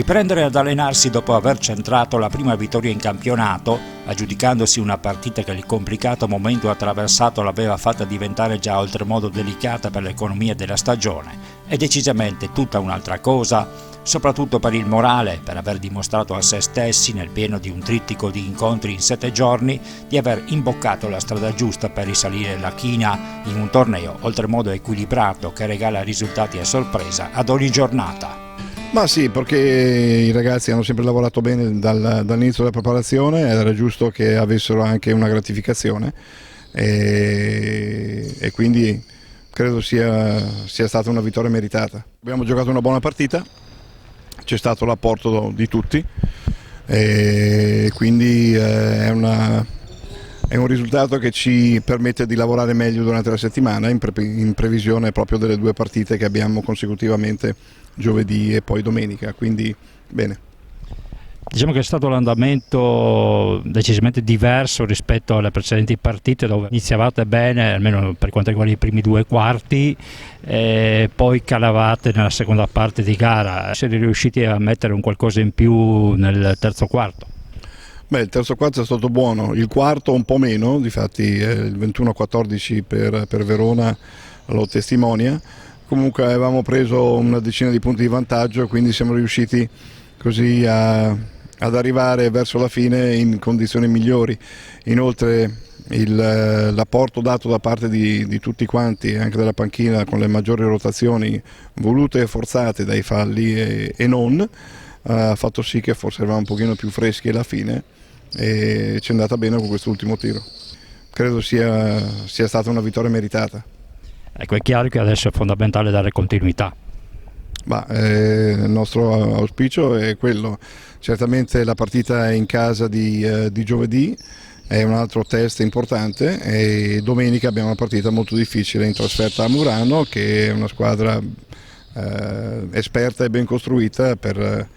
Riprendere ad allenarsi dopo aver centrato la prima vittoria in campionato, aggiudicandosi una partita che il complicato momento attraversato l'aveva fatta diventare già oltremodo delicata per l'economia della stagione, è decisamente tutta un'altra cosa, soprattutto per il morale, per aver dimostrato a se stessi, nel pieno di un trittico di incontri in 7 giorni, di aver imboccato la strada giusta per risalire la china in un torneo oltremodo equilibrato che regala risultati a sorpresa ad ogni giornata. Ma sì, perché i ragazzi hanno sempre lavorato bene dall'inizio della preparazione, era giusto che avessero anche una gratificazione e quindi credo sia stata una vittoria meritata. Abbiamo giocato una buona partita, c'è stato l'apporto di tutti e quindi è un risultato che ci permette di lavorare meglio durante la settimana in previsione proprio delle 2 partite che abbiamo consecutivamente giovedì e poi domenica, quindi bene. Diciamo che è stato l'andamento decisamente diverso rispetto alle precedenti partite dove iniziavate bene, almeno per quanto riguarda i primi 2 quarti, e poi calavate nella seconda parte di gara. Siete riusciti a mettere un qualcosa in più nel terzo quarto? Beh, il terzo quarto è stato buono, il quarto un po' meno, difatti il 21-14 per Verona lo testimonia. Comunque avevamo preso una decina di punti di vantaggio, quindi siamo riusciti così ad arrivare verso la fine in condizioni migliori. Inoltre l'apporto dato da parte di tutti quanti, anche della panchina, con le maggiori rotazioni volute e forzate dai falli e non, ha fatto sì che forse eravamo un pochino più freschi alla fine e ci è andata bene con quest'ultimo tiro. Credo sia stata una vittoria meritata. Ecco, è chiaro che adesso è fondamentale dare continuità. Il nostro auspicio è quello, certamente la partita in casa di giovedì è un altro test importante e domenica abbiamo una partita molto difficile in trasferta a Murano, che è una squadra esperta e ben costruita per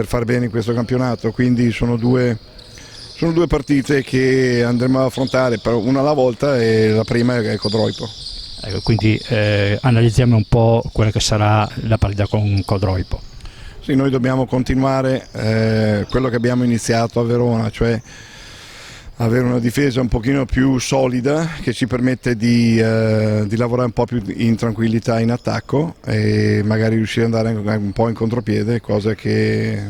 far bene in questo campionato, quindi sono due partite che andremo ad affrontare per una alla volta e la prima è Codroipo. Ecco, quindi analizziamo un po' quella che sarà la partita con Codroipo. Sì, noi dobbiamo continuare quello che abbiamo iniziato a Verona, cioè avere una difesa un pochino più solida che ci permette di lavorare un po' più in tranquillità in attacco e magari riuscire ad andare un po' in contropiede, cosa che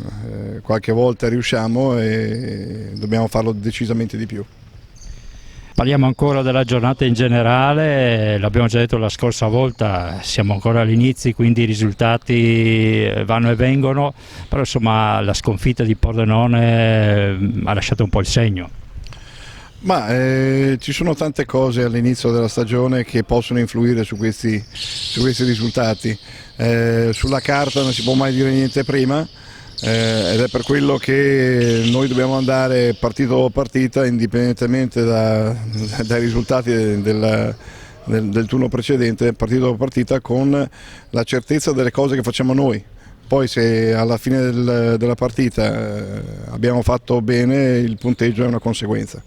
qualche volta riusciamo e dobbiamo farlo decisamente di più. Parliamo ancora della giornata in generale, l'abbiamo già detto la scorsa volta, siamo ancora all'inizio, quindi i risultati vanno e vengono, però insomma la sconfitta di Pordenone ha lasciato un po' il segno. Ma ci sono tante cose all'inizio della stagione che possono influire su questi risultati. Sulla carta non si può mai dire niente prima. Ed è per quello che noi dobbiamo andare partita dopo partita, indipendentemente dai risultati del turno precedente, partita dopo partita, con la certezza delle cose che facciamo noi. Poi se alla fine della partita abbiamo fatto bene, il punteggio è una conseguenza.